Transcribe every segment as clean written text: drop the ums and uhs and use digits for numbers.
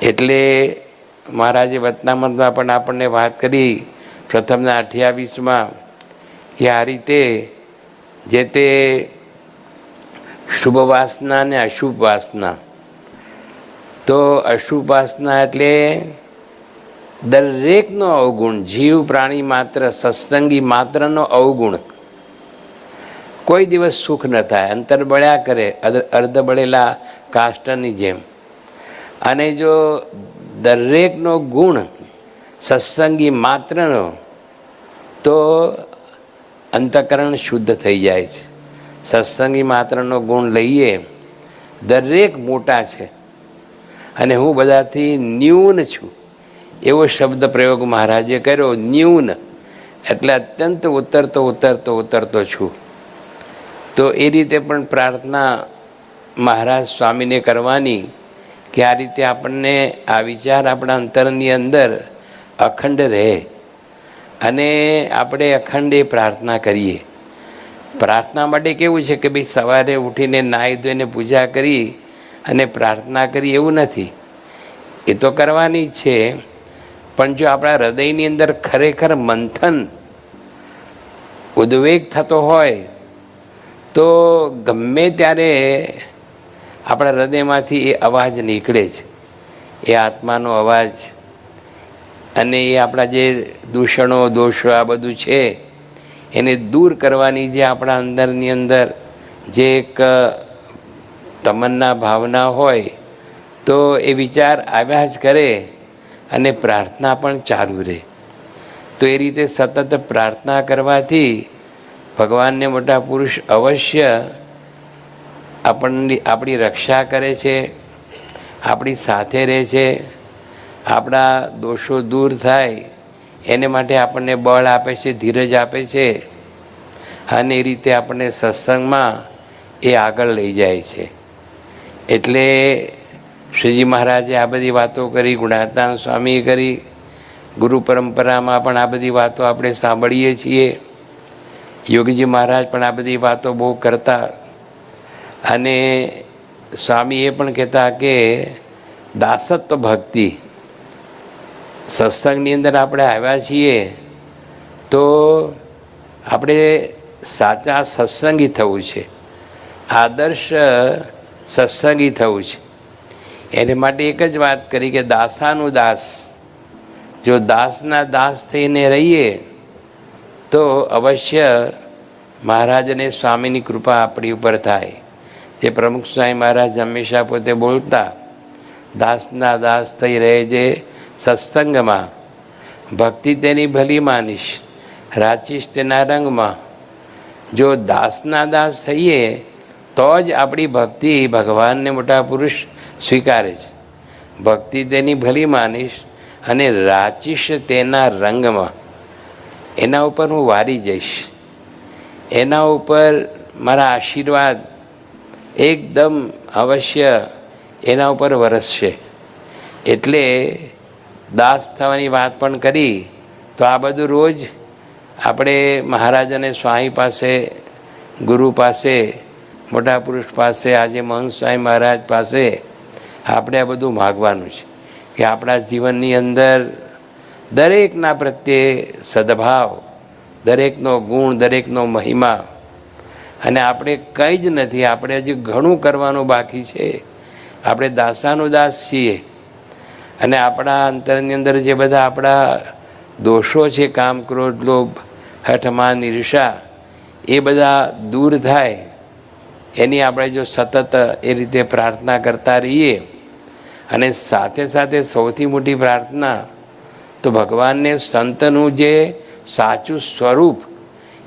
એટલે મહારાજે વતનામતમાં પણ આપણને વાત કરી પ્રથમના 28માં કે આ રીતે જે તે શુભ વાસના ને અશુભ વાસના, તો અશુભ વાસના એટલે દરેકનો અવગુણ, જીવ પ્રાણી માત્ર, સત્સંગી માત્રનો અવગુણ. કોઈ દિવસ સુખ ન થાય, અંતર બળ્યા કરે અર્ધ બળેલા કાષ્ટની જેમ. અને જો દરેકનો ગુણ સત્સંગી માત્રનો, તો અંતઃકરણ શુદ્ધ થઈ જાય છે. સત્સંગી માત્રનો ગુણ લઈએ, દરેક મોટા છે અને હું બધાથી ન્યૂન છું, એવો શબ્દ પ્રયોગ મહારાજે કર્યો. ન્યૂન એટલે અત્યંત ઉતરતો ઉતરતો ઉતરતો છું. તો એ રીતે પણ પ્રાર્થના મહારાજ સ્વામીને કરવાની કે આ રીતે આપણને આ વિચાર આપણા અંતરની અંદર અખંડ રહે અને આપણે અખંડ એ પ્રાર્થના કરીએ. પ્રાર્થના માટે કેવું છે કે ભાઈ સવારે ઉઠીને નાહી ધોઈને પૂજા કરી અને પ્રાર્થના કરી એવું નથી, એ તો કરવાની જ છે. પણ જો આપણા હૃદયની અંદર ખરેખર મંથન ઉદ્વેગ થતો હોય તો ગમે ત્યારે આપણા હૃદયમાંથી એ અવાજ નીકળે છે, એ આત્માનો અવાજ. અને એ આપણા જે દૂષણો દોષો આ બધું છે એને દૂર કરવાની જે આપણા અંદરની અંદર જે એક તમન્ના ભાવના હોય, તો એ વિચાર આવ્યા જ કરે અને પ્રાર્થના પણ ચાલુ રહે. તો એ રીતે સતત પ્રાર્થના કરવાથી ભગવાનને મોટા પુરુષ અવશ્ય આપણી રક્ષા કરે છે, આપણી સાથે રહે છે, આપણા દોષો દૂર થાય એને માટે આપણને બળ આપે છે, ધીરજ આપે છે અને એ રીતે આપણને સત્સંગમાં એ આગળ લઈ જાય છે. એટલે શ્રીજી મહારાજે આ બધી વાતો કરી, ગુણાતાન સ્વામીએ કરી, ગુરુ પરંપરામાં પણ આ બધી વાતો આપણે સાંભળીએ છીએ. યોગીજી મહારાજ પણ આ બધી વાતો બહુ કરતા અને સ્વામી એ પણ કહેતા કે દાસત્વ ભક્તિ, સત્સંગની અંદર આપણે આવ્યા છીએ તો આપણે સાચા સત્સંગી થવું છે, આદર્શ સત્સંગી થવું છે. એને માટે એક જ વાત કરી કે દાસાનું દાસ, જો દાસના દાસ થઈને રહીએ તો અવશ્ય મહારાજ અને સ્વામીની કૃપા આપણી ઉપર થાય. જે પ્રમુખ સ્વામી મહારાજ હંમેશા પોતે બોલતા, દાસના દાસ થઈ રહે જે સત્સંગમાં, ભક્તિ તેની ભલી માનીશ, રાચીશ તેના રંગમાં. જો દાસના દાસ થઈએ તો જ આપણી ભક્તિ ભગવાનને મોટા પુરુષ સ્વીકારે છે. ભક્તિ તેની ભલી માનીશ અને રાચીશ તેના રંગમાં. એના ઉપર હું વારી જઈશ, એના ઉપર મારા આશીર્વાદ એકદમ અવશ્ય એના ઉપર વરસશે. એટલે દાસ થવાની વાત પણ કરી. તો આ બધું રોજ આપણે મહારાજ અને સ્વામી પાસે, ગુરુ પાસે, મોટા પુરુષ પાસે, આજે મહંત સ્વામી મહારાજ પાસે આપણે આ બધું માગવાનું છે કે આપણા જીવનની અંદર દરેકના પ્રત્યે સદભાવ, દરેકનો ગુણ, દરેકનો મહિમા. અને આપણે કંઈ જ નથી, આપણે હજી ઘણું કરવાનું બાકી છે. આપણે દાસાનું દાસ છીએ અને આપણા અંતરની અંદર જે બધા આપણા દોષો છે, કામ, ક્રોધ, લોભ, હઠ, માન, ઈર્ષા, એ બધા દૂર થાય એની આપણે જો સતત એ રીતે પ્રાર્થના કરતા રહીએ. અને સાથે સાથે સૌથી મોટી પ્રાર્થના તો ભગવાનને, સંતનું જે સાચું સ્વરૂપ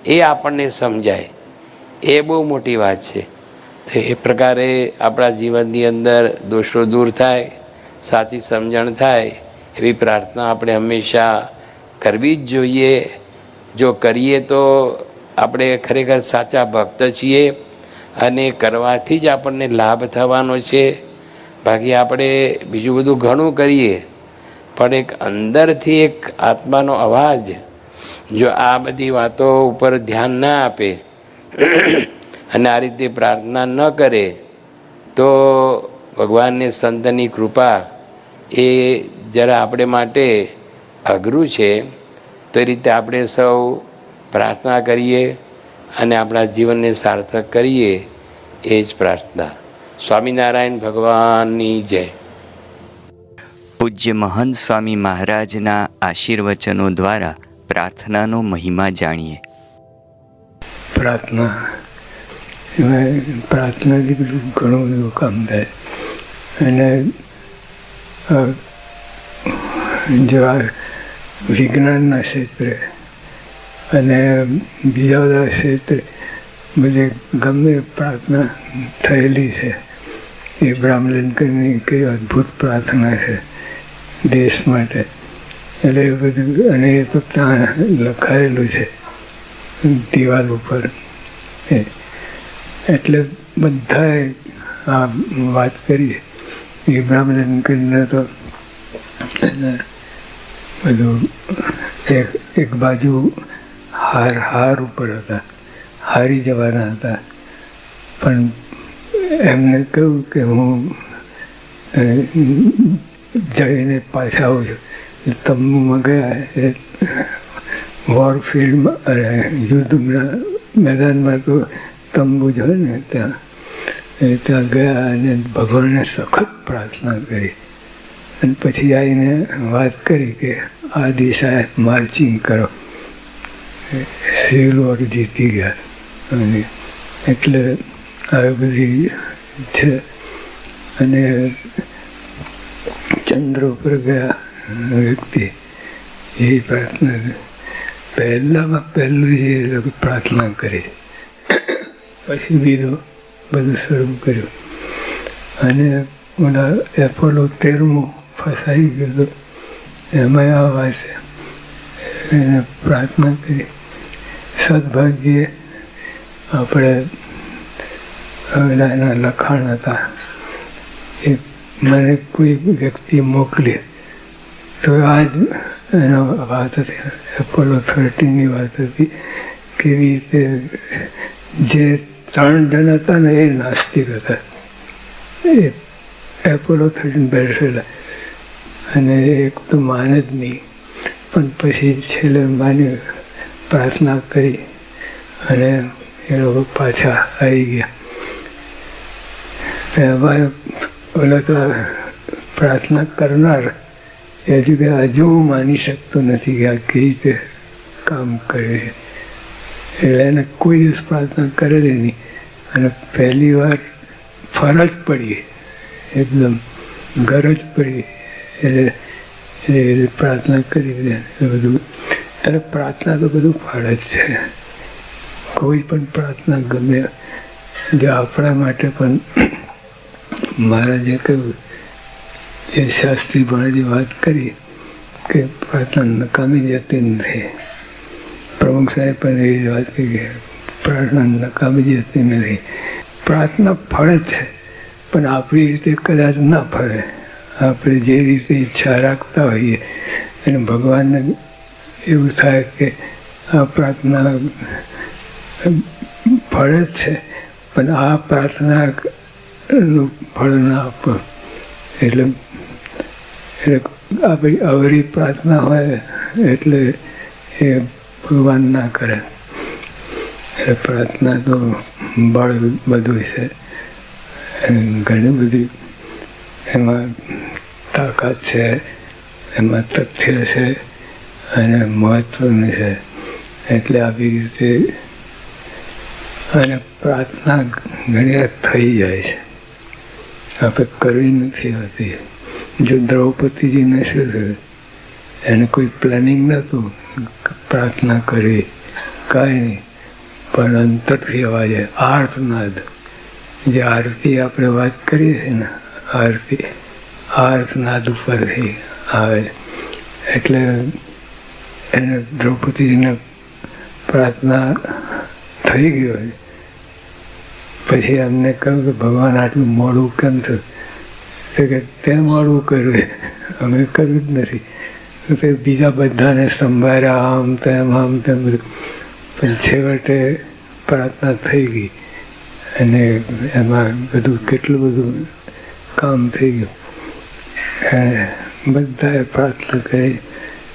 એ આપણને સમજાય, એ બહુ મોટી વાત છે. તો એ પ્રકારે આપણા જીવનની અંદર દોષો દૂર થાય, સાચી સમજણ થાય, એવી પ્રાર્થના આપણે હંમેશા કરવી જ જોઈએ. જો કરીએ તો આપણે ખરેખર સાચા ભક્ત છીએ અને કરવાથી જ આપણને લાભ થવાનો છે. બાકી આપણે બીજું બધું ઘણું કરીએ પણ એક અંદરથી એક આત્માનો અવાજ જો આ બધી વાતો ઉપર ધ્યાન ના આપે અને આ રીતે પ્રાર્થના ન કરે તો ભગવાનને, સંતની કૃપા એ જરા આપણે માટે અઘરું છે. તો એ રીતે આપણે સૌ પ્રાર્થના કરીએ અને આપણા જીવનને સાર્થક કરીએ, એ જ પ્રાર્થના. સ્વામિનારાયણ ભગવાનની જય. પૂજ્ય મહંત સ્વામી મહારાજના આશીર્વચનો દ્વારા પ્રાર્થનાનો મહિમા જાણીએ. પ્રાર્થના, એમાં પ્રાર્થનાથી બધું ઘણું બધું કામ થાય. અને જો આ વિજ્ઞાનના ક્ષેત્રે અને બીજા બધા ક્ષેત્રે બધે ગમે પ્રાર્થના થયેલી છે. ઇબ્રાહિમ લિંકનની કઈ અદ્ભુત પ્રાર્થના છે દેશ માટે. એટલે એ બધું, અને એ તો ત્યાં લખાયેલું છે દિવાલ ઉપર. એટલે બધાએ આ વાત કરી. ઇબ્રાહિમ લિંકનને તો બધું એક બાજુ હાર ઉપર હતા, હારી જવાના હતા. પણ એમને કહ્યું કે હું જઈને પાછા આવું છું. તંબુમાં ગયા, વોરફિલ્ડમાં, યુદ્ધના મેદાનમાં તો તંબુ જ હોય ને, ત્યાં ગયા અને ભગવાનને સખત પ્રાર્થના કરી. અને પછી આવીને વાત કરી કે આ દિશાએ માર્ચિંગ કરો. સિવિલ વોર જીતી ગયા. અને એટલે આવી બધી છે. અને ચંદ્ર ઉપર ગયા વ્યક્તિ, એ પ્રાર્થના પહેલું એ લોકો પ્રાર્થના કરી. પછી બીજું બધું શરૂ કર્યું. અને ઓલા એપોલો 13 ફસાઈ ગયો, એમાં આ વાત છે. એને પ્રાર્થના કરી. સદભાગ્યે આપણે એના લખાણ હતા, એ મને કોઈ વ્યક્તિ મોકલી. તો આ જ એનો વાત હતી, એપોલો 13ની વાત હતી. કેવી રીતે જે 3 જણ હતા ને એ નાસ્તિક હતા, એ એપોલો 13 બેસેલા. અને એક તો માને જ નહીં, પણ પછી છેલ્લે માની, પ્રાર્થના કરી અને એ લોકો પાછા આવી ગયા. અમારે ઓલા તો પ્રાર્થના કરનાર હજુ હું માની શકતો નથી કે આ કેવી રીતે કામ કરે છે. એટલે એને કોઈ દિવસ પ્રાર્થના કરેલી નહીં. અને પહેલી વાર ફરજ પડી, એકદમ ગરજ પડી, એટલે પ્રાર્થના કરી દે બધું. એટલે પ્રાર્થના તો બધું ફળ જ છે. કોઈ પણ પ્રાર્થના ગમે. જો આપણા માટે પણ મહારાજે કહ્યું, એ શાસ્ત્રી ભણાજી વાત કરી કે પ્રાર્થના નકામી જતી નથી. પ્રમુખ સાહેબ પણ એવી વાત કરી કે પ્રાર્થના નકામી જતી નથી. પ્રાર્થના ફળે છે, પણ આપણી રીતે કદાચ ના ફળે. આપણે જે રીતે ઈચ્છા રાખતા હોઈએ, અને ભગવાનને એવું થાય કે આ પ્રાર્થના ફળે છે, પણ આ પ્રાર્થનાનું ફળ ના આપો. એટલે આપણી અવરી પ્રાર્થના હોય એટલે એ ભગવાન ના કરે. એટલે પ્રાર્થના તો બળ બધું છે, ઘણી બધી એમાં તાકાત છે, એમાં તથ્ય છે અને મહત્વનું છે. એટલે આવી રીતે અને પ્રાર્થના ઘણી વાર થઈ જાય છે, આપણે કરવી નથી હોતી. જો દ્રૌપદીજીને શું થયું, એને કોઈ પ્લાનિંગ નહોતું પ્રાર્થના કરવી, કાંઈ નહીં, પણ અંતરથી અવાજ આર્તનાદ. જે આરતી આપણે વાત કરીએ છીએ ને, આરતી આર્તનાદ ઉપરથી આવે. એટલે એને દ્રૌપદીજીને પ્રાર્થના થઈ ગયો. પછી એમને કહ્યું કે ભગવાન આટલું મોડું કેમ થયું? કે તે મોડું કર્યું, અમે કર્યું જ નથી. તે બીજા બધાને સંભાળ્યા, આમ તેમ બધું. પણ છેવટે પ્રાર્થના થઈ ગઈ અને એમાં બધું કેટલું બધું કામ થઈ ગયું. બધાએ પ્રાર્થના કરી.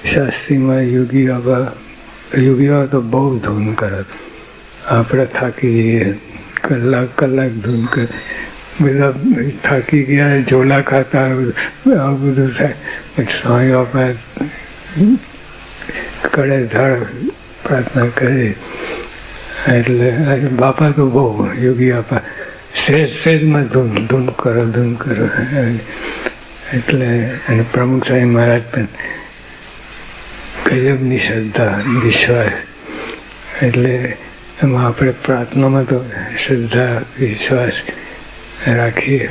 શાસ્ત્રીમાં યોગી બાબા તો બહુ ધૂન કરે. આપણે થાકી જઈએ, કલાક ધૂન કરે. બધા થાકી ગયા, ઝોલા ખાતા, આવું બધું થાય. પછી સ્વામી બાપા કડે ધાડ પ્રાર્થના કરી. એટલે બાપા તો બહુ યોગી બાપા સહેજમાં ધૂન કરો. એટલે અને પ્રમુખ સાહેબ મહારાજ પણ ગજબની શ્રદ્ધા, વિશ્વાસ. એટલે એમાં આપણે પ્રાર્થનામાં તો શ્રદ્ધા, વિશ્વાસ રાખીએ,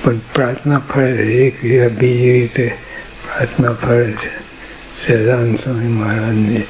પણ પ્રાર્થના ફળે એક બીજી રીતે પ્રાર્થના ફળે છે. સહજાનંદ સ્વામી મહારાજની